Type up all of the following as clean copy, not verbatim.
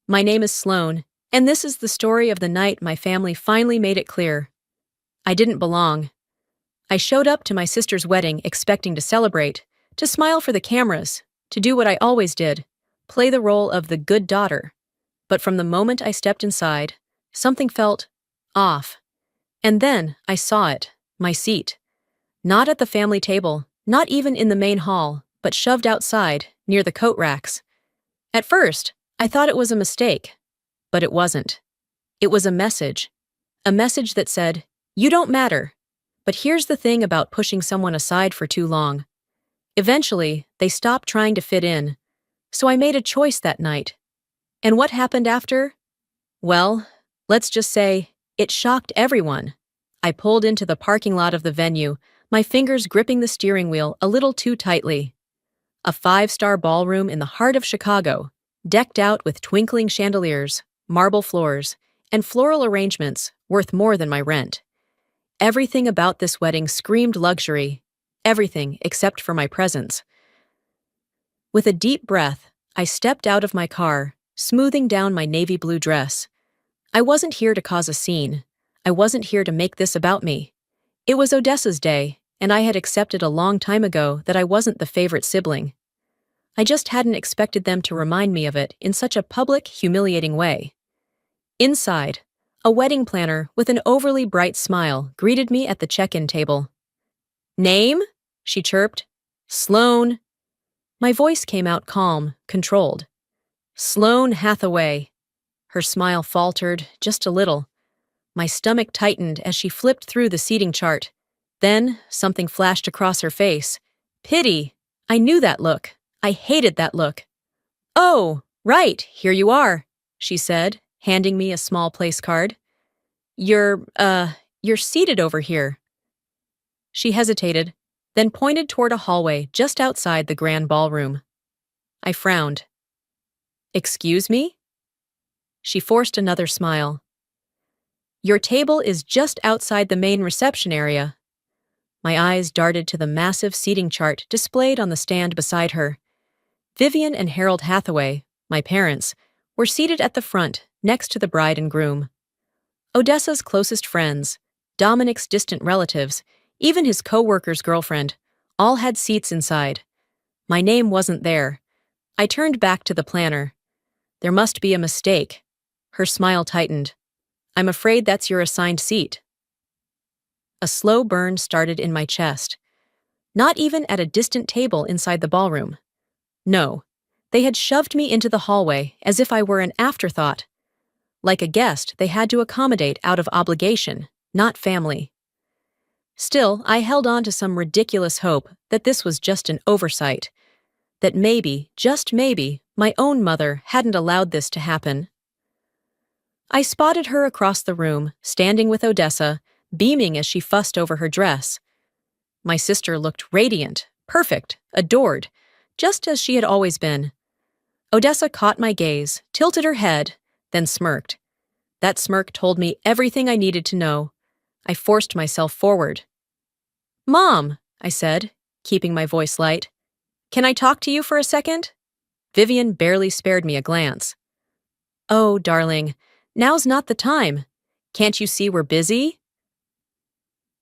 My name is Sloane, and this is the story of the night my family finally made it clear. I didn't belong. I showed up to my sister's wedding expecting to celebrate, to smile for the cameras, to do what I always did, play the role of the good daughter. But from the moment I stepped inside, something felt off. And then I saw it, my seat. Not at the family table, not even in the main hall, but shoved outside, near the coat racks. At first, I thought it was a mistake, but it wasn't. It was a message that said, "You don't matter." But here's the thing about pushing someone aside for too long. Eventually, they stopped trying to fit in. So I made a choice that night. And what happened after? Well, let's just say, it shocked everyone. I pulled into the parking lot of the venue, my fingers gripping the steering wheel a little too tightly. A five-star ballroom in the heart of Chicago, decked out with twinkling chandeliers, marble floors, and floral arrangements worth more than my rent. Everything about this wedding screamed luxury, everything except for my presence. With a deep breath, I stepped out of my car, smoothing down my navy blue dress. I wasn't here to cause a scene. I wasn't here to make this about me. It was Odessa's day, and I had accepted a long time ago that I wasn't the favorite sibling. I just hadn't expected them to remind me of it in such a public, humiliating way. Inside, a wedding planner with an overly bright smile greeted me at the check-in table. "Name?" she chirped. "Sloane." My voice came out calm, controlled. "Sloane Hathaway." Her smile faltered just a little. My stomach tightened as she flipped through the seating chart. Then, something flashed across her face. Pity. I knew that look. I hated that look. "Oh, right, here you are," she said, handing me a small place card. You're seated over here." She hesitated, then pointed toward a hallway just outside the grand ballroom. I frowned. "Excuse me?" She forced another smile. "Your table is just outside the main reception area." My eyes darted to the massive seating chart displayed on the stand beside her. Vivian and Harold Hathaway, my parents, were seated at the front, next to the bride and groom. Odessa's closest friends, Dominic's distant relatives, even his co-worker's girlfriend, all had seats inside. My name wasn't there. I turned back to the planner. "There must be a mistake." Her smile tightened. "I'm afraid that's your assigned seat." A slow burn started in my chest. Not even at a distant table inside the ballroom. No, they had shoved me into the hallway as if I were an afterthought. Like a guest, they had to accommodate out of obligation, not family. Still, I held on to some ridiculous hope that this was just an oversight. That maybe, just maybe, my own mother hadn't allowed this to happen. I spotted her across the room, standing with Odessa, beaming as she fussed over her dress. My sister looked radiant, perfect, adored, just as she had always been. Odessa caught my gaze, tilted her head, then smirked. That smirk told me everything I needed to know. I forced myself forward. "Mom," I said, keeping my voice light. "Can I talk to you for a second?" Vivian barely spared me a glance. "Oh, darling, now's not the time. Can't you see we're busy?"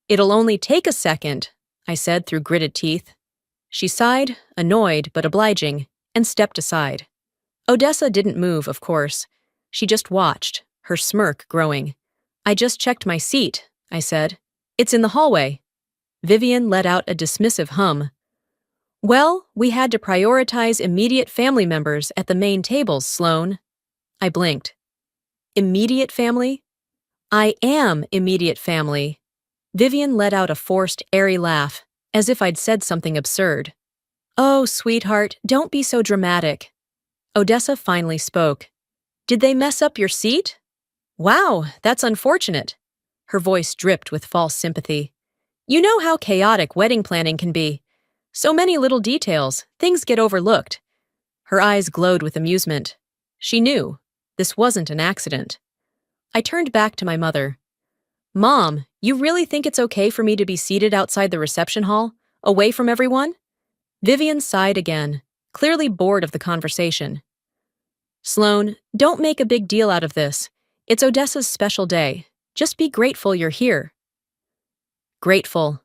"It'll only take a second," I said through gritted teeth. She sighed, annoyed but obliging, and stepped aside. Odessa didn't move, of course. She just watched, her smirk growing. "I just checked my seat," I said. "It's in the hallway." Vivian let out a dismissive hum. "Well, we had to prioritize immediate family members at the main tables, Sloane." I blinked. "Immediate family?" "I am immediate family." Vivian let out a forced, airy laugh, as if I'd said something absurd. "Oh, sweetheart, don't be so dramatic." Odessa finally spoke. "Did they mess up your seat?" "Wow, that's unfortunate." Her voice dripped with false sympathy. "You know how chaotic wedding planning can be. So many little details, things get overlooked." Her eyes glowed with amusement. She knew. This wasn't an accident. I turned back to my mother. "Mom, you really think it's okay for me to be seated outside the reception hall, away from everyone?" Vivian sighed again, clearly bored of the conversation. Sloan, don't make a big deal out of this. It's Odessa's special day. Just be grateful you're here. Grateful.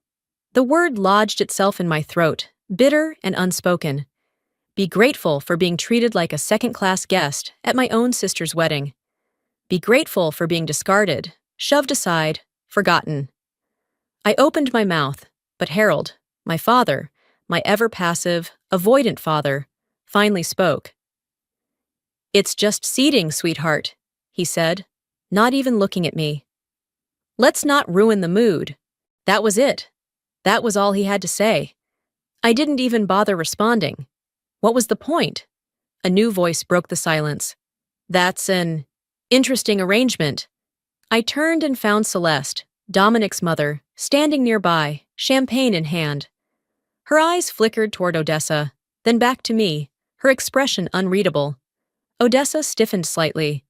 The word lodged itself in my throat, bitter and unspoken. Be grateful for being treated like a second-class guest at my own sister's wedding. Be grateful for being discarded, shoved aside, forgotten. I opened my mouth, but Harold, my father, my ever-passive, avoidant father, finally spoke. "It's just seating, sweetheart," he said, not even looking at me. "Let's not ruin the mood." That was it. That was all he had to say. I didn't even bother responding. What was the point? A new voice broke the silence. "That's an interesting arrangement." I turned and found Celeste, Dominic's mother, standing nearby, champagne in hand. Her eyes flickered toward Odessa, then back to me, her expression unreadable. Odessa stiffened slightly.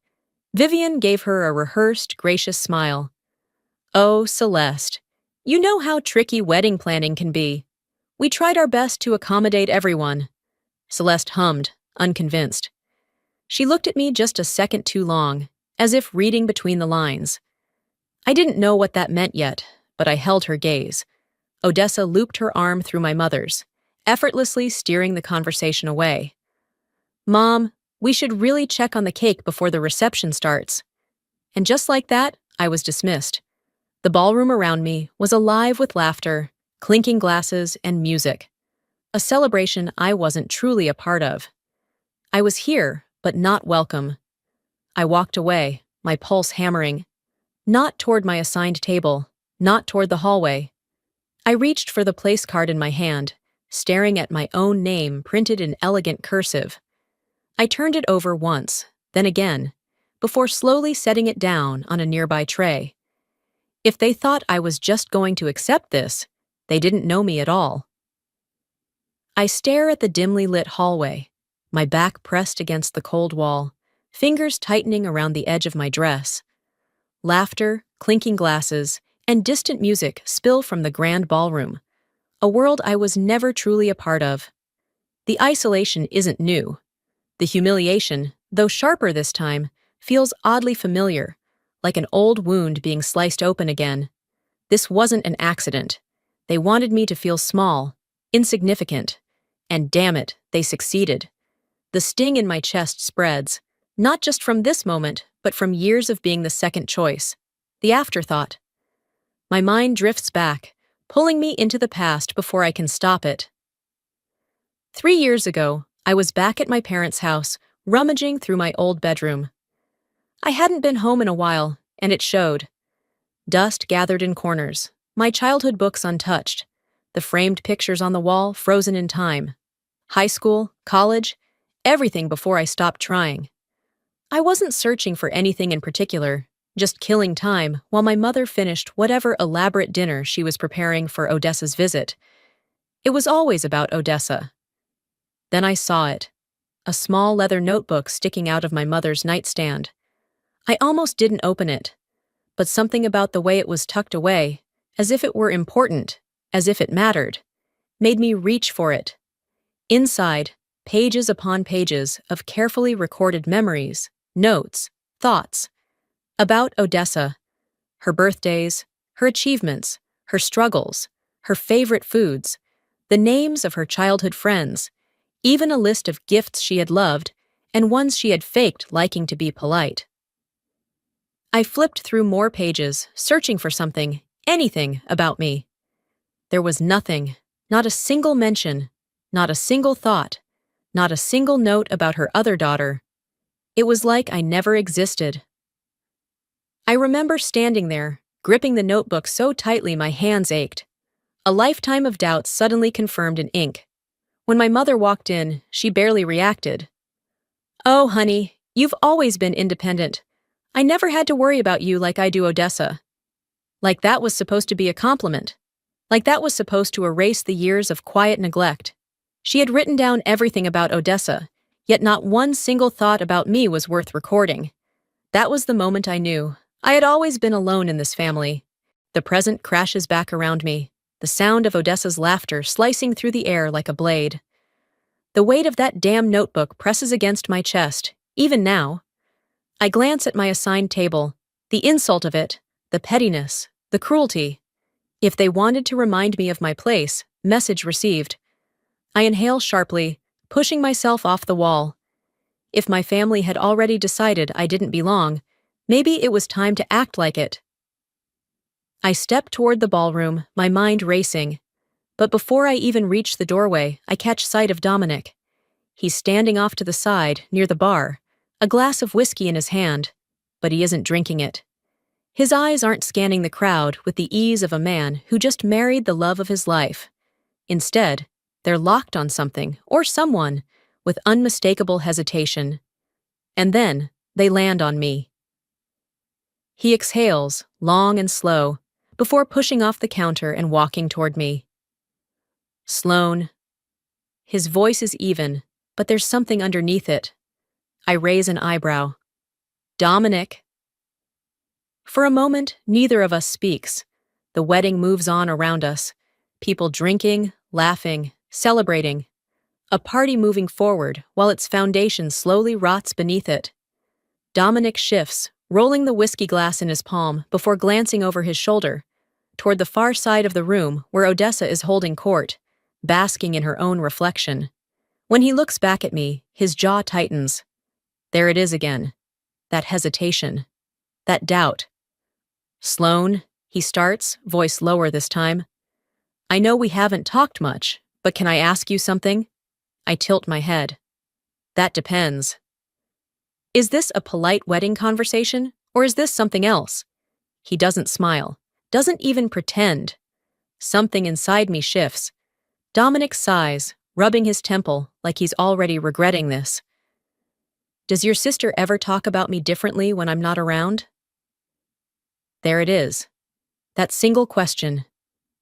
Vivian gave her a rehearsed, gracious smile. "Oh, Celeste, you know how tricky wedding planning can be. We tried our best to accommodate everyone." Celeste hummed, unconvinced. She looked at me just a second too long, as if reading between the lines. I didn't know what that meant yet, but I held her gaze. Odessa looped her arm through my mother's, effortlessly steering the conversation away. "Mom, we should really check on the cake before the reception starts." And just like that, I was dismissed. The ballroom around me was alive with laughter, clinking glasses, and music. A celebration I wasn't truly a part of. I was here, but not welcome. I walked away, my pulse hammering. Not toward my assigned table, not toward the hallway. I reached for the place card in my hand, staring at my own name printed in elegant cursive. I turned it over once, then again, before slowly setting it down on a nearby tray. If they thought I was just going to accept this, they didn't know me at all. I stare at the dimly lit hallway, my back pressed against the cold wall, fingers tightening around the edge of my dress. Laughter, clinking glasses, and distant music spill from the grand ballroom, a world I was never truly a part of. The isolation isn't new. The humiliation, though sharper this time, feels oddly familiar, like an old wound being sliced open again. This wasn't an accident. They wanted me to feel small, insignificant, and damn it, they succeeded. The sting in my chest spreads, not just from this moment, but from years of being the second choice, the afterthought. My mind drifts back, pulling me into the past before I can stop it. 3 years ago, I was back at my parents' house, rummaging through my old bedroom. I hadn't been home in a while, and it showed. Dust gathered in corners, my childhood books untouched, the framed pictures on the wall frozen in time. High school, college, everything before I stopped trying. I wasn't searching for anything in particular, just killing time while my mother finished whatever elaborate dinner she was preparing for Odessa's visit. It was always about Odessa. Then I saw it, a small leather notebook sticking out of my mother's nightstand. I almost didn't open it, but something about the way it was tucked away, as if it were important, as if it mattered, made me reach for it. Inside, pages upon pages of carefully recorded memories, notes, thoughts, about Odessa, her birthdays, her achievements, her struggles, her favorite foods, the names of her childhood friends, even a list of gifts she had loved and ones she had faked liking to be polite. I flipped through more pages, searching for something, anything about me. There was nothing, not a single mention, not a single thought, not a single note about her other daughter. It was like I never existed. I remember standing there, gripping the notebook so tightly my hands ached. A lifetime of doubt suddenly confirmed in ink. When my mother walked in, she barely reacted. "Oh, honey, you've always been independent. I never had to worry about you like I do Odessa." Like that was supposed to be a compliment. Like that was supposed to erase the years of quiet neglect. She had written down everything about Odessa, yet not one single thought about me was worth recording. That was the moment I knew. I had always been alone in this family. The present crashes back around me, the sound of Odessa's laughter slicing through the air like a blade. The weight of that damn notebook presses against my chest, Even now, I glance at my assigned table. The insult of it, the pettiness, the cruelty. If they wanted to remind me of my place, message received. I inhale sharply, pushing myself off the wall. If my family had already decided I didn't belong, maybe it was time to act like it. I step toward the ballroom, my mind racing. But before I even reach the doorway, I catch sight of Dominic. He's standing off to the side, near the bar, a glass of whiskey in his hand, but he isn't drinking it. His eyes aren't scanning the crowd with the ease of a man who just married the love of his life. Instead, they're locked on something, or someone, with unmistakable hesitation. And then, they land on me. He exhales, long and slow, before pushing off the counter and walking toward me. Sloane. His voice is even, but there's something underneath it. I raise an eyebrow. Dominic. For a moment, neither of us speaks. The wedding moves on around us. People drinking, laughing, celebrating. A party moving forward while its foundation slowly rots beneath it. Dominic shifts, rolling the whiskey glass in his palm before glancing over his shoulder, toward the far side of the room where Odessa is holding court, basking in her own reflection. When he looks back at me, his jaw tightens. There it is again. That hesitation. That doubt. Sloane, he starts, voice lower this time. I know we haven't talked much, but can I ask you something? I tilt my head. That depends. Is this a polite wedding conversation, or is this something else? He doesn't smile, doesn't even pretend. Something inside me shifts. Dominic sighs, rubbing his temple like he's already regretting this. Does your sister ever talk about me differently when I'm not around? There it is. That single question.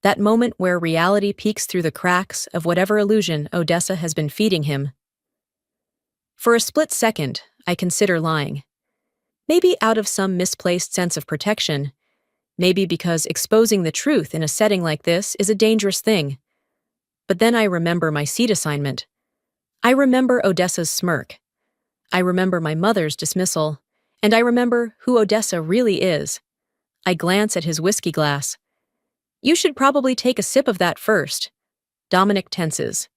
That moment where reality peeks through the cracks of whatever illusion Odessa has been feeding him. For a split second, I consider lying. Maybe out of some misplaced sense of protection. Maybe because exposing the truth in a setting like this is a dangerous thing. But then I remember my seat assignment. I remember Odessa's smirk. I remember my mother's dismissal. And I remember who Odessa really is. I glance at his whiskey glass. You should probably take a sip of that first. Dominic tenses.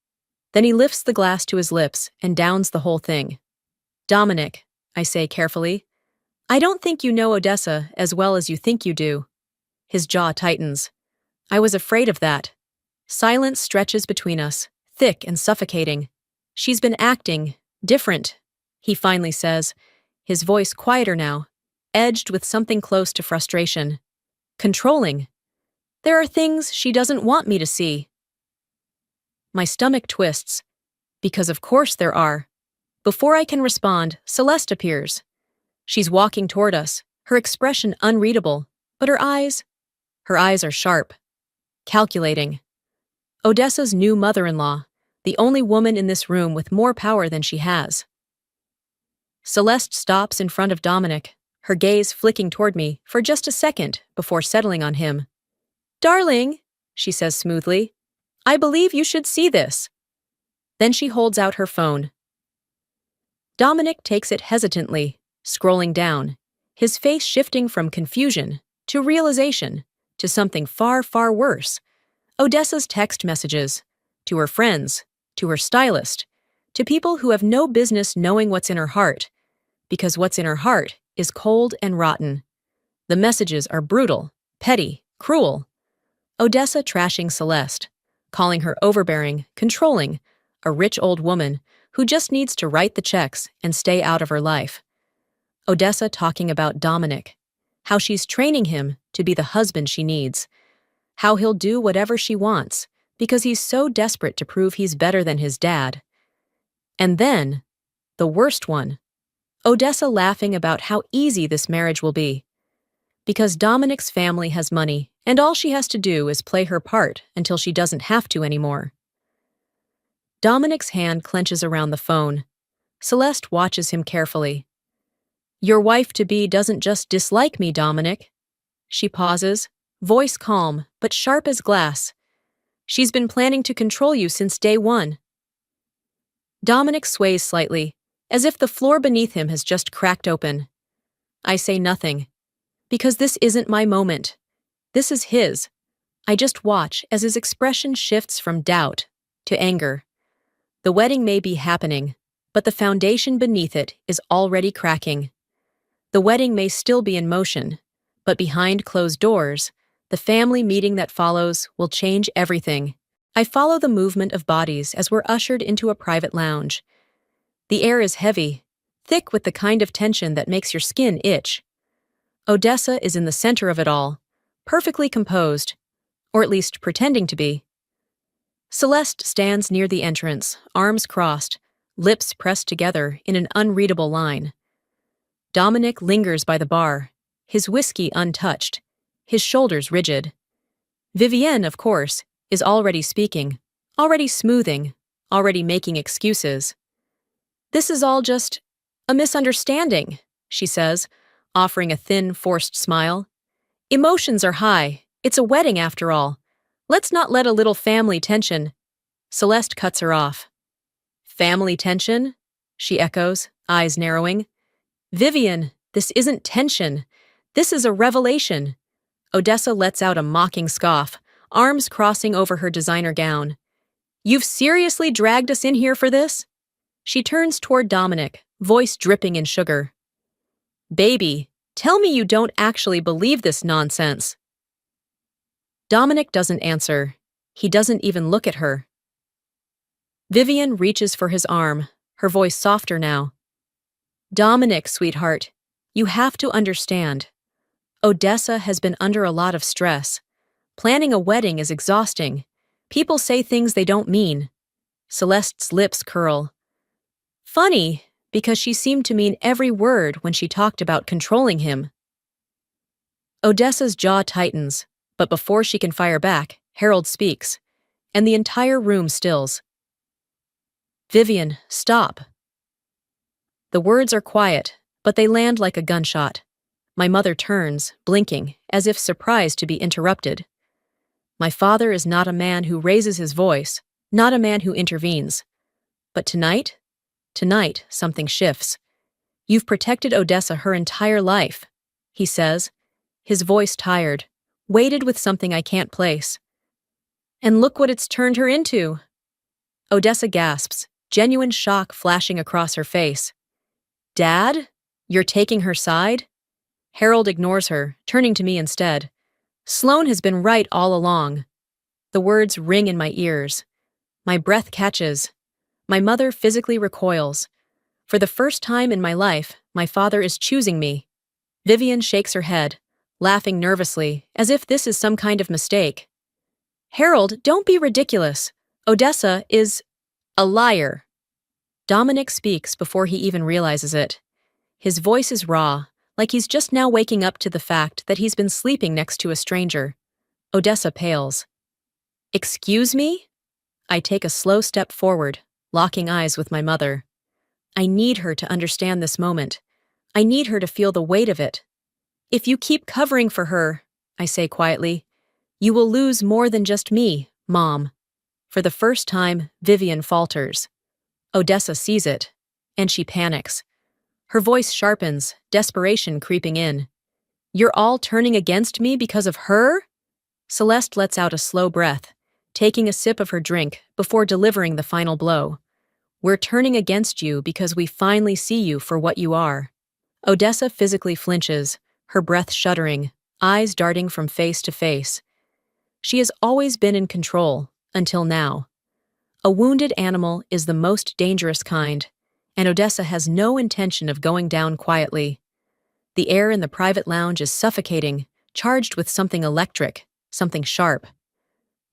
Then he lifts the glass to his lips and downs the whole thing. Dominic, I say carefully, I don't think you know Odessa as well as you think you do. His jaw tightens. I was afraid of that. Silence stretches between us, thick and suffocating. She's been acting different, he finally says, his voice quieter now, edged with something close to frustration. Controlling. There are things she doesn't want me to see. My stomach twists, because of course there are. Before I can respond, Celeste appears. She's walking toward us, her expression unreadable, but her eyes are sharp, calculating. Odessa's new mother-in-law, the only woman in this room with more power than she has. Celeste stops in front of Dominic, her gaze flicking toward me for just a second before settling on him. Darling, she says smoothly, I believe you should see this. Then she holds out her phone. Dominic takes it hesitantly, scrolling down, his face shifting from confusion to realization to something far, far worse. Odessa's text messages, to her friends, to her stylist, to people who have no business knowing what's in her heart, because what's in her heart is cold and rotten. The messages are brutal, petty, cruel. Odessa trashing Celeste, calling her overbearing, controlling, a rich old woman who just needs to write the checks and stay out of her life. Odessa talking about Dominic, how she's training him to be the husband she needs, how he'll do whatever she wants because he's so desperate to prove he's better than his dad. And then, the worst one, Odessa laughing about how easy this marriage will be. Because Dominic's family has money, and all she has to do is play her part until she doesn't have to anymore. Dominic's hand clenches around the phone. Celeste watches him carefully. Your wife-to-be doesn't just dislike me, Dominic. She pauses, voice calm but sharp as glass. She's been planning to control you since day one. Dominic sways slightly, as if the floor beneath him has just cracked open. I say nothing, because this isn't my moment. This is his. I just watch as his expression shifts from doubt to anger. The wedding may be happening, but the foundation beneath it is already cracking. The wedding may still be in motion, but behind closed doors, the family meeting that follows will change everything. I follow the movement of bodies as we're ushered into a private lounge. The air is heavy, thick with the kind of tension that makes your skin itch. Odessa is in the center of it all, perfectly composed, or at least pretending to be. Celeste stands near the entrance, arms crossed, lips pressed together in an unreadable line. Dominic lingers by the bar, his whiskey untouched, his shoulders rigid. Vivienne, of course, is already speaking, already smoothing, already making excuses. "This is all just a misunderstanding," she says, offering a thin, forced smile. "Emotions are high. It's a wedding after all. Let's not let a little family tension—" Celeste cuts her off. "Family tension?" she echoes, eyes narrowing. "Vivian, this isn't tension. This is a revelation." Odessa lets out a mocking scoff, arms crossing over her designer gown. "You've seriously dragged us in here for this?" She turns toward Dominic, voice dripping in sugar. "Baby, tell me you don't actually believe this nonsense." Dominic doesn't answer. He doesn't even look at her. Vivian reaches for his arm, her voice softer now. "Dominic, sweetheart, you have to understand. Odessa has been under a lot of stress. Planning a wedding is exhausting. People say things they don't mean." Celeste's lips curl. Funny, because she seemed to mean every word when she talked about controlling him. Odessa's jaw tightens, but before she can fire back, Harold speaks, and the entire room stills. "Vivian, stop." The words are quiet, but they land like a gunshot. My mother turns, blinking, as if surprised to be interrupted. My father is not a man who raises his voice, not a man who intervenes. But tonight, something shifts. "You've protected Odessa her entire life," he says, his voice tired, weighted with something I can't place. "And look what it's turned her into." Odessa gasps, genuine shock flashing across her face. "Dad? You're taking her side?" Harold ignores her, turning to me instead. "Sloane has been right all along." The words ring in my ears. My breath catches. My mother physically recoils. For the first time in my life, my father is choosing me. Vivian shakes her head, laughing nervously, as if this is some kind of mistake. "Harold, don't be ridiculous. Odessa is a liar." Dominic speaks before he even realizes it. His voice is raw, like he's just now waking up to the fact that he's been sleeping next to a stranger. Odessa pales. "Excuse me?" I take a slow step forward, locking eyes with my mother. I need her to understand this moment. I need her to feel the weight of it. "If you keep covering for her," I say quietly, "you will lose more than just me, Mom." For the first time, Vivian falters. Odessa sees it, and she panics. Her voice sharpens, desperation creeping in. "You're all turning against me because of her?" Celeste lets out a slow breath, taking a sip of her drink before delivering the final blow. "We're turning against you because we finally see you for what you are." Odessa physically flinches, her breath shuddering, eyes darting from face to face. She has always been in control, until now. A wounded animal is the most dangerous kind, and Odessa has no intention of going down quietly. The air in the private lounge is suffocating, charged with something electric, something sharp.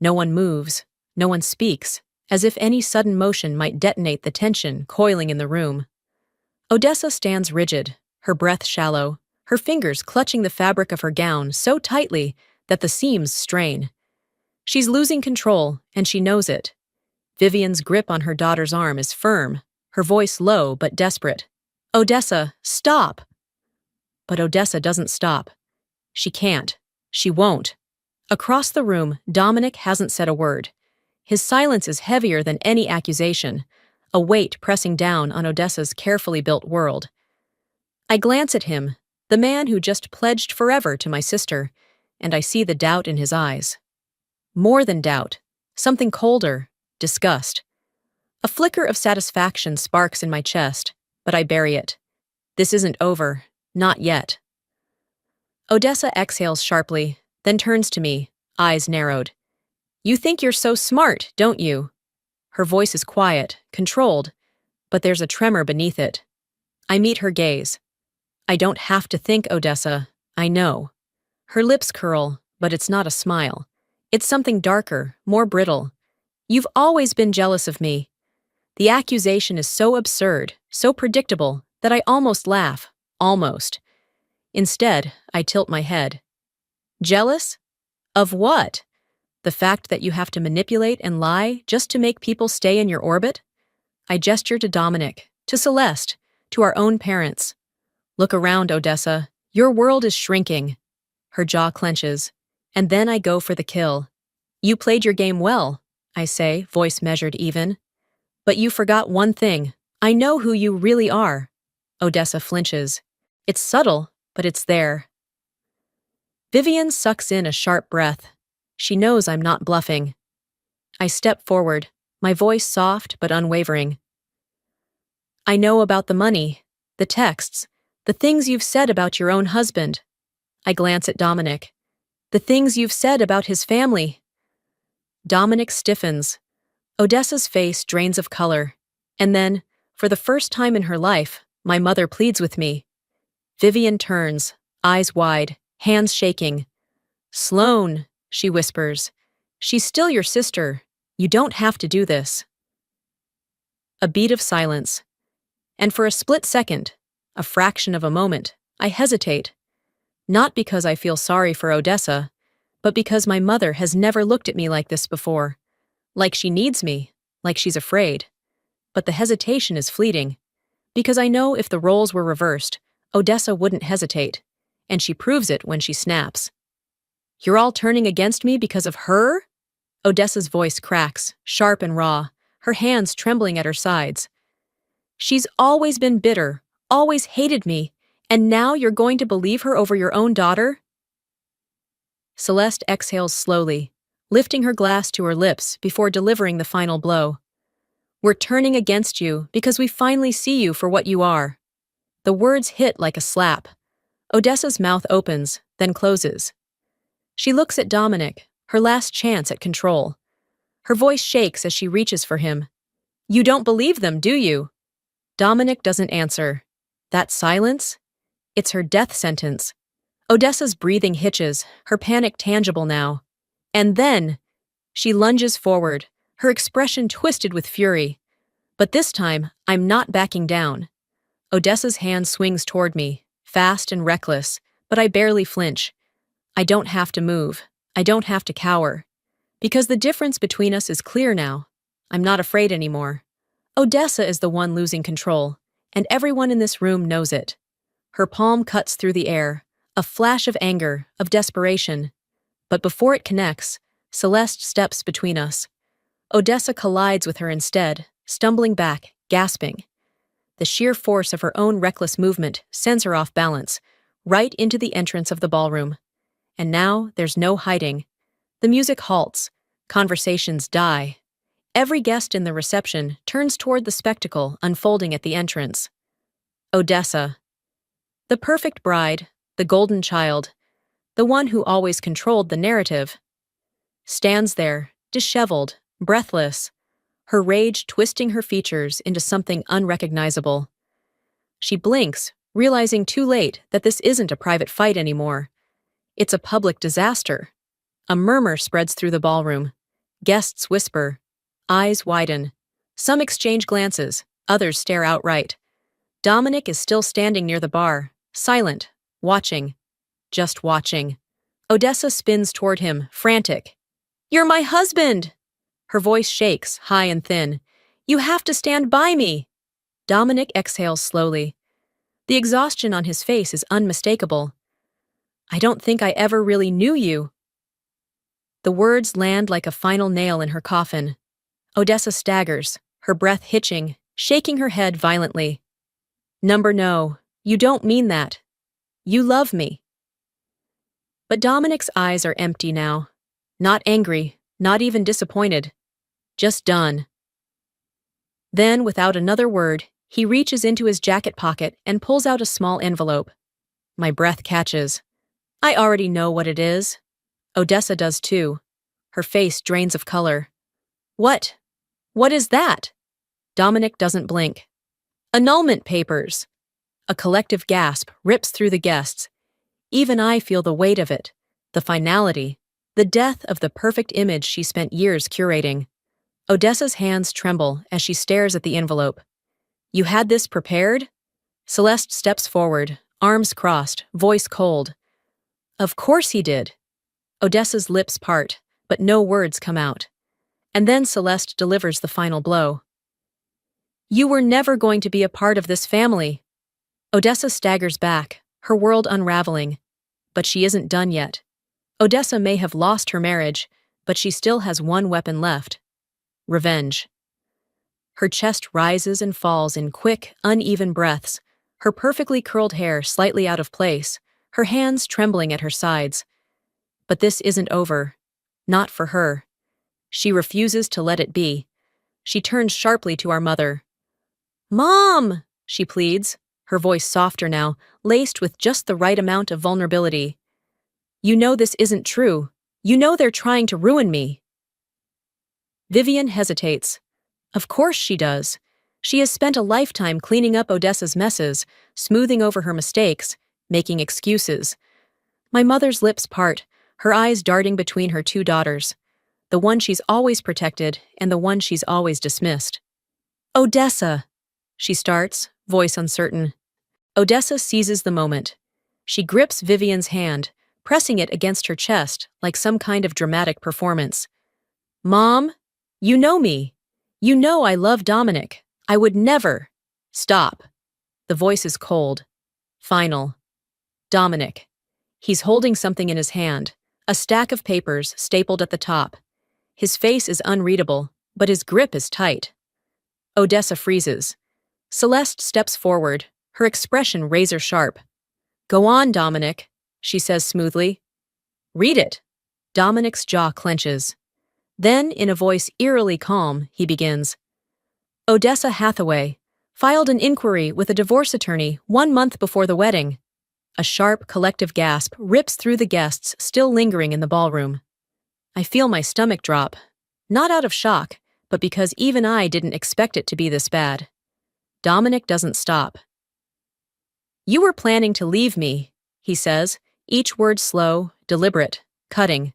No one moves, no one speaks, as if any sudden motion might detonate the tension coiling in the room. Odessa stands rigid, her breath shallow, her fingers clutching the fabric of her gown so tightly that the seams strain. She's losing control, and she knows it. Vivian's grip on her daughter's arm is firm, her voice low but desperate. "Odessa, stop!" But Odessa doesn't stop. She can't. She won't. Across the room, Dominic hasn't said a word. His silence is heavier than any accusation, a weight pressing down on Odessa's carefully built world. I glance at him, the man who just pledged forever to my sister, and I see the doubt in his eyes. More than doubt, something colder, disgust. A flicker of satisfaction sparks in my chest, but I bury it. This isn't over, not yet. Odessa exhales sharply, then turns to me, eyes narrowed. You think you're so smart, don't you? Her voice is quiet, controlled, but there's a tremor beneath it. I meet her gaze. I don't have to think, Odessa. I know. Her lips curl, but it's not a smile. It's something darker, more brittle. You've always been jealous of me. The accusation is so absurd, so predictable, that I almost laugh. Almost. Instead, I tilt my head. Jealous? Of what? The fact that you have to manipulate and lie just to make people stay in your orbit? I gesture to Dominic, to Celeste, to our own parents. Look around, Odessa. Your world is shrinking. Her jaw clenches. And then I go for the kill. You played your game well, I say, voice measured even. But you forgot one thing. I know who you really are. Odessa flinches. It's subtle, but it's there. Vivian sucks in a sharp breath. She knows I'm not bluffing. I step forward, my voice soft but unwavering. I know about the money, the texts, the things you've said about your own husband. I glance at Dominic. The things you've said about his family. Dominic stiffens. Odessa's face drains of color. And then, for the first time in her life, my mother pleads with me. Vivian turns, eyes wide, hands shaking. Sloane, she whispers. She's still your sister. You don't have to do this. A beat of silence. And for a split second, a fraction of a moment, I hesitate. Not because I feel sorry for Odessa, but because my mother has never looked at me like this before. Like she needs me, like she's afraid. But the hesitation is fleeting. Because I know if the roles were reversed, Odessa wouldn't hesitate. And she proves it when she snaps. You're all turning against me because of her? Odessa's voice cracks, sharp and raw, her hands trembling at her sides. She's always been bitter, always hated me, and now you're going to believe her over your own daughter? Celeste exhales slowly, lifting her glass to her lips before delivering the final blow. We're turning against you because we finally see you for what you are. The words hit like a slap. Odessa's mouth opens, then closes. She looks at Dominic, her last chance at control. Her voice shakes as she reaches for him. You don't believe them, do you? Dominic doesn't answer. That silence? It's her death sentence. Odessa's breathing hitches, her panic tangible now. And then, she lunges forward, her expression twisted with fury. But this time, I'm not backing down. Odessa's hand swings toward me, fast and reckless, but I barely flinch. I don't have to move. I don't have to cower. Because the difference between us is clear now. I'm not afraid anymore. Odessa is the one losing control, and everyone in this room knows it. Her palm cuts through the air, a flash of anger, of desperation. But before it connects, Celeste steps between us. Odessa collides with her instead, stumbling back, gasping. The sheer force of her own reckless movement sends her off balance, right into the entrance of the ballroom. And now there's no hiding. The music halts, conversations die. Every guest in the reception turns toward the spectacle unfolding at the entrance. Odessa. The perfect bride, the golden child, the one who always controlled the narrative, stands there, disheveled, breathless, her rage twisting her features into something unrecognizable. She blinks, realizing too late that this isn't a private fight anymore. It's a public disaster. A murmur spreads through the ballroom. Guests whisper. Eyes widen. Some exchange glances, others stare outright. Dominic is still standing near the bar, silent, watching. Just watching. Odessa spins toward him, frantic. You're my husband! Her voice shakes, high and thin. You have to stand by me! Dominic exhales slowly. The exhaustion on his face is unmistakable. I don't think I ever really knew you. The words land like a final nail in her coffin. Odessa staggers, her breath hitching, shaking her head violently. Number no, you don't mean that. You love me. But Dominic's eyes are empty now. Not angry, not even disappointed. Just done. Then, without another word, he reaches into his jacket pocket and pulls out a small envelope. My breath catches. I already know what it is. Odessa does too. Her face drains of color. What? What is that? Dominic doesn't blink. Annulment papers. A collective gasp rips through the guests. Even I feel the weight of it, the finality, the death of the perfect image she spent years curating. Odessa's hands tremble as she stares at the envelope. You had this prepared? Celeste steps forward, arms crossed, voice cold. Of course he did. Odessa's lips part, but no words come out. And then Celeste delivers the final blow. You were never going to be a part of this family. Odessa staggers back, her world unraveling. But she isn't done yet. Odessa may have lost her marriage, but she still has one weapon left. Revenge. Her chest rises and falls in quick, uneven breaths, her perfectly curled hair slightly out of place, her hands trembling at her sides. But this isn't over. Not for her. She refuses to let it be. She turns sharply to our mother. Mom! She pleads, her voice softer now, laced with just the right amount of vulnerability. You know this isn't true. You know they're trying to ruin me. Vivian hesitates. Of course she does. She has spent a lifetime cleaning up Odessa's messes, smoothing over her mistakes, making excuses. My mother's lips part, her eyes darting between her two daughters, the one she's always protected and the one she's always dismissed. Odessa! She starts, voice uncertain. Odessa seizes the moment. She grips Vivian's hand, pressing it against her chest like some kind of dramatic performance. Mom, you know me. You know I love Dominic. I would never. Stop. The voice is cold. Final. Dominic. He's holding something in his hand, a stack of papers stapled at the top. His face is unreadable, but his grip is tight. Odessa freezes. Celeste steps forward, her expression razor-sharp. Go on, Dominic, she says smoothly. Read it. Dominic's jaw clenches. Then, in a voice eerily calm, he begins. Odessa Hathaway filed an inquiry with a divorce attorney 1 month before the wedding. A sharp, collective gasp rips through the guests still lingering in the ballroom. I feel my stomach drop, not out of shock, but because even I didn't expect it to be this bad. Dominic doesn't stop. You were planning to leave me, he says, each word slow, deliberate, cutting.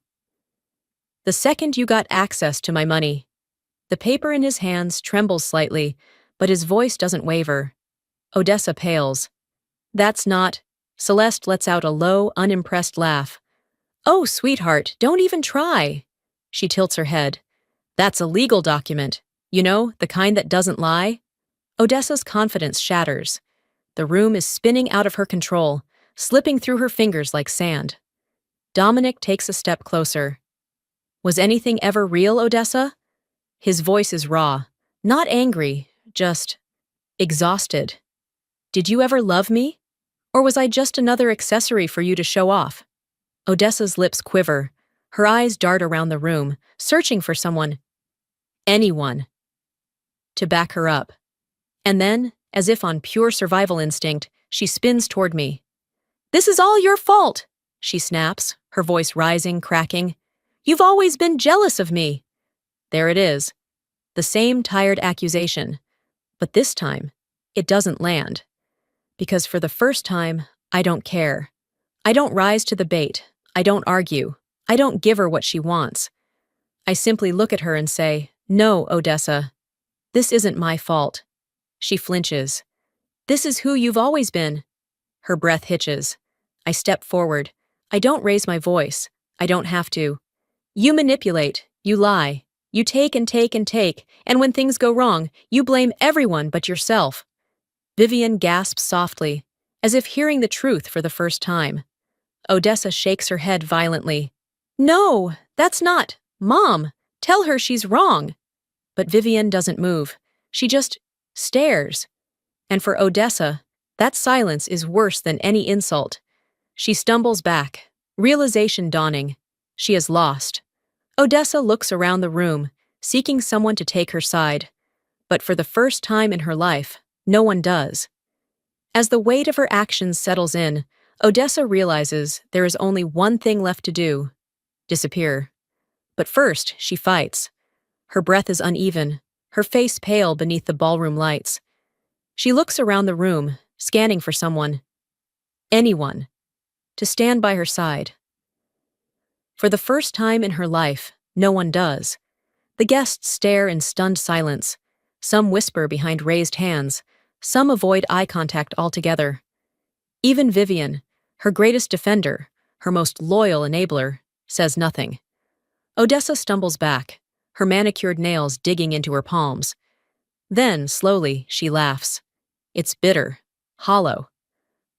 The second you got access to my money. The paper in his hands trembles slightly, but his voice doesn't waver. Odessa pales. That's not. Celeste lets out a low, unimpressed laugh. Oh, sweetheart, don't even try. She tilts her head. That's a legal document. You know, the kind that doesn't lie. Odessa's confidence shatters. The room is spinning out of her control, slipping through her fingers like sand. Dominic takes a step closer. Was anything ever real, Odessa? His voice is raw, not angry, just exhausted. Did you ever love me? Or was I just another accessory for you to show off? Odessa's lips quiver. Her eyes dart around the room, searching for someone, anyone, to back her up. And then, as if on pure survival instinct, she spins toward me. This is all your fault, she snaps, her voice rising, cracking. You've always been jealous of me. There it is. The same tired accusation. But this time, it doesn't land. Because for the first time, I don't care. I don't rise to the bait. I don't argue. I don't give her what she wants. I simply look at her and say, No, Odessa. This isn't my fault. She flinches. This is who you've always been. Her breath hitches. I step forward. I don't raise my voice. I don't have to. You manipulate. You lie. You take and take and take, and when things go wrong, you blame everyone but yourself. Vivian gasps softly, as if hearing the truth for the first time. Odessa shakes her head violently. No, that's not. Mom, tell her she's wrong. But Vivian doesn't move. She just stares. And for Odessa, that silence is worse than any insult. She stumbles back, realization dawning. She is lost. Odessa looks around the room, seeking someone to take her side. But for the first time in her life, no one does. As the weight of her actions settles in, Odessa realizes there is only one thing left to do: disappear. But first, she fights. Her breath is uneven, her face pale beneath the ballroom lights. She looks around the room, scanning for someone, anyone, to stand by her side. For the first time in her life, no one does. The guests stare in stunned silence. Some whisper behind raised hands. Some avoid eye contact altogether. Even Vivian, her greatest defender, her most loyal enabler, says nothing. Odessa stumbles back, her manicured nails digging into her palms. Then, slowly, she laughs. It's bitter, hollow.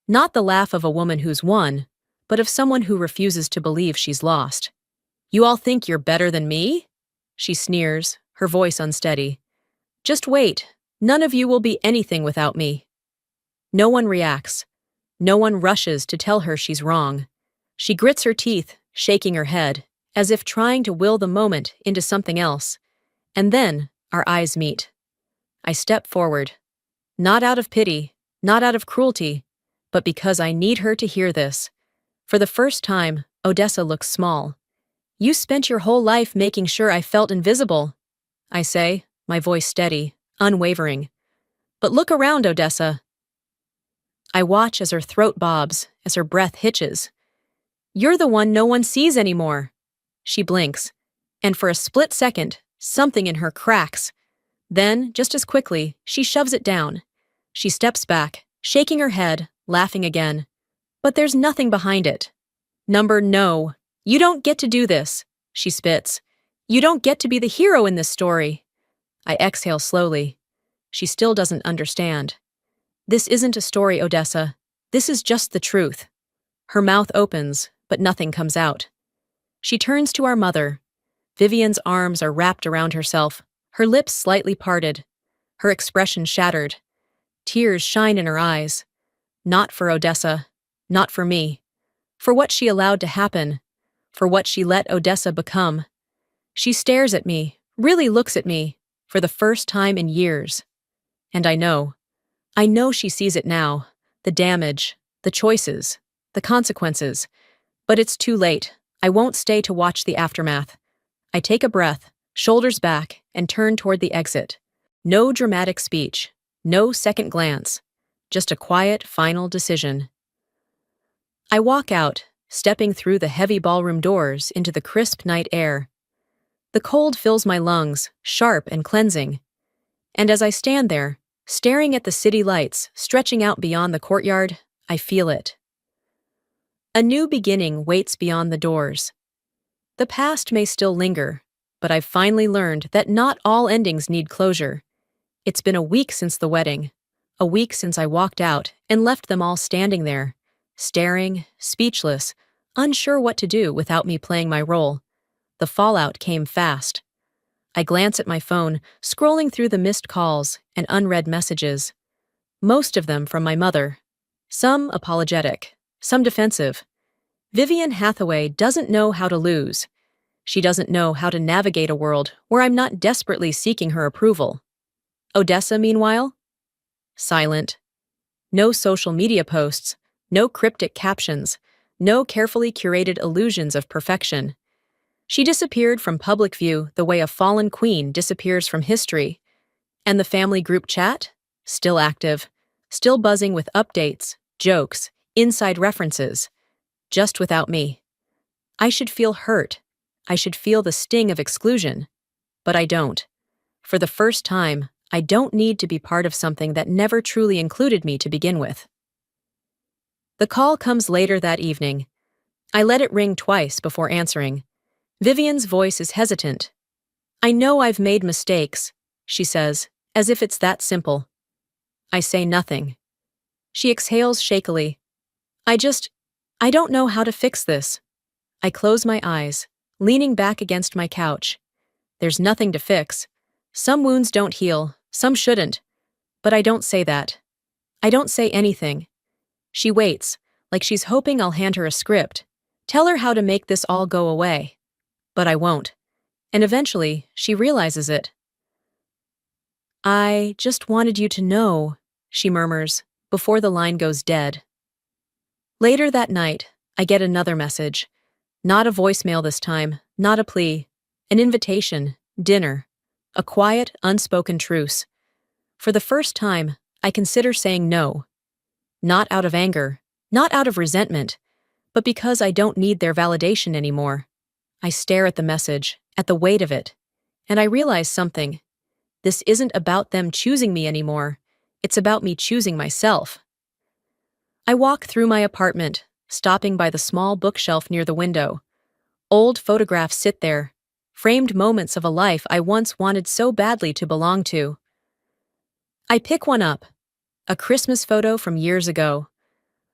Not the laugh of a woman who's won, but of someone who refuses to believe she's lost. "You all think you're better than me?" She sneers, her voice unsteady. "Just wait. None of you will be anything without me." No one reacts. No one rushes to tell her she's wrong. She grits her teeth, shaking her head, as if trying to will the moment into something else. And then, our eyes meet. I step forward. Not out of pity, not out of cruelty, but because I need her to hear this. For the first time, Odessa looks small. "You spent your whole life making sure I felt invisible," I say, my voice steady, unwavering. "But look around, Odessa." I watch as her throat bobs, as her breath hitches. "You're the one no one sees anymore." She blinks, and for a split second, something in her cracks. Then, just as quickly, she shoves it down. She steps back, shaking her head, laughing again. But there's nothing behind it. "No, you don't get to do this," she spits. "You don't get to be the hero in this story." I exhale slowly. She still doesn't understand. "This isn't a story, Odessa. This is just the truth." Her mouth opens, but nothing comes out. She turns to our mother. Vivian's arms are wrapped around herself, her lips slightly parted, her expression shattered. Tears shine in her eyes. Not for Odessa, not for me. For what she allowed to happen, for what she let Odessa become. She stares at me, really looks at me, for the first time in years. And I know she sees it now, the damage, the choices, the consequences. But it's too late. I won't stay to watch the aftermath. I take a breath, shoulders back, and turn toward the exit. No dramatic speech, no second glance, just a quiet, final decision. I walk out, stepping through the heavy ballroom doors into the crisp night air. The cold fills my lungs, sharp and cleansing. And as I stand there, staring at the city lights stretching out beyond the courtyard, I feel it. A new beginning waits beyond the doors. The past may still linger, but I've finally learned that not all endings need closure. It's been a week since the wedding, a week since I walked out and left them all standing there, staring, speechless, unsure what to do without me playing my role. The fallout came fast. I glance at my phone, scrolling through the missed calls and unread messages. Most of them from my mother. Some apologetic, some defensive. Vivian Hathaway doesn't know how to lose. She doesn't know how to navigate a world where I'm not desperately seeking her approval. Odessa, meanwhile? Silent. No social media posts, no cryptic captions, no carefully curated illusions of perfection. She disappeared from public view the way a fallen queen disappears from history. And the family group chat? Still active, still buzzing with updates, jokes, inside references. Just without me. I should feel hurt. I should feel the sting of exclusion. But I don't. For the first time, I don't need to be part of something that never truly included me to begin with. The call comes later that evening. I let it ring twice before answering. Vivian's voice is hesitant. "I know I've made mistakes," she says, as if it's that simple. I say nothing. She exhales shakily. I don't know how to fix this." I close my eyes, leaning back against my couch. There's nothing to fix. Some wounds don't heal, Some shouldn't, but I don't say that. I don't say anything. She waits, like she's hoping I'll hand her a script, tell her how to make this all go away. But I won't. And eventually, she realizes it. I just wanted you to know, she murmurs, before the line goes dead. Later that night, I get another message. Not a voicemail this time, not a plea. An invitation, dinner. A quiet, unspoken truce. For the first time, I consider saying no. Not out of anger, not out of resentment, but because I don't need their validation anymore. I stare at the message, at the weight of it, and I realize something. This isn't about them choosing me anymore. It's about me choosing myself. I walk through my apartment, stopping by the small bookshelf near the window. Old photographs sit there, framed moments of a life I once wanted so badly to belong to. I pick one up, a Christmas photo from years ago.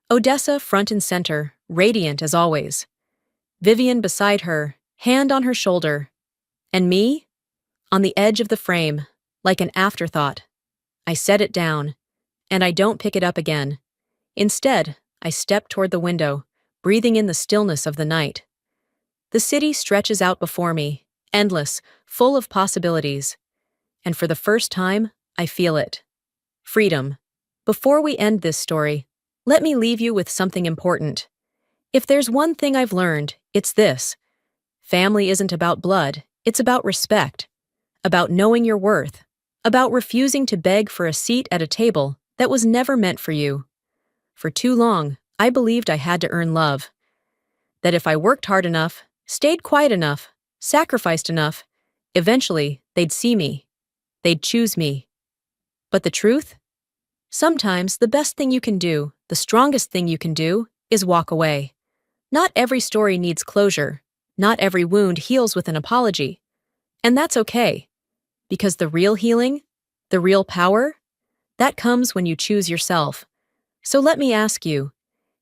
Odessa front and center, radiant as always. Vivian beside her, hand on her shoulder. And me? On the edge of the frame, like an afterthought. I set it down, and I don't pick it up again. Instead, I step toward the window, breathing in the stillness of the night. The city stretches out before me, endless, full of possibilities. And for the first time, I feel it. Freedom. Before we end this story, let me leave you with something important. If there's one thing I've learned, it's this. Family isn't about blood, it's about respect. About knowing your worth. About refusing to beg for a seat at a table that was never meant for you. For too long, I believed I had to earn love. That if I worked hard enough, stayed quiet enough, sacrificed enough, eventually they'd see me. They'd choose me. But the truth? Sometimes the best thing you can do, the strongest thing you can do, is walk away. Not every story needs closure. Not every wound heals with an apology. And that's okay. Because the real healing, the real power, that comes when you choose yourself. So let me ask you,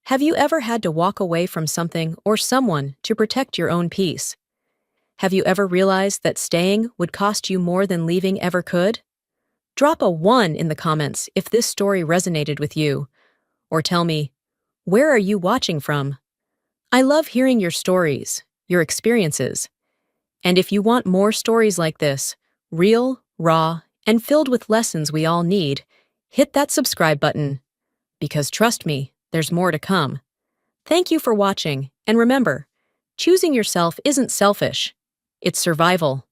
have you ever had to walk away from something or someone to protect your own peace? Have you ever realized that staying would cost you more than leaving ever could? Drop a 1 in the comments if this story resonated with you. Or tell me, where are you watching from? I love hearing your stories, your experiences. And if you want more stories like this, real, raw, and filled with lessons we all need, hit that subscribe button. Because trust me, there's more to come. Thank you for watching, and remember, choosing yourself isn't selfish. It's survival.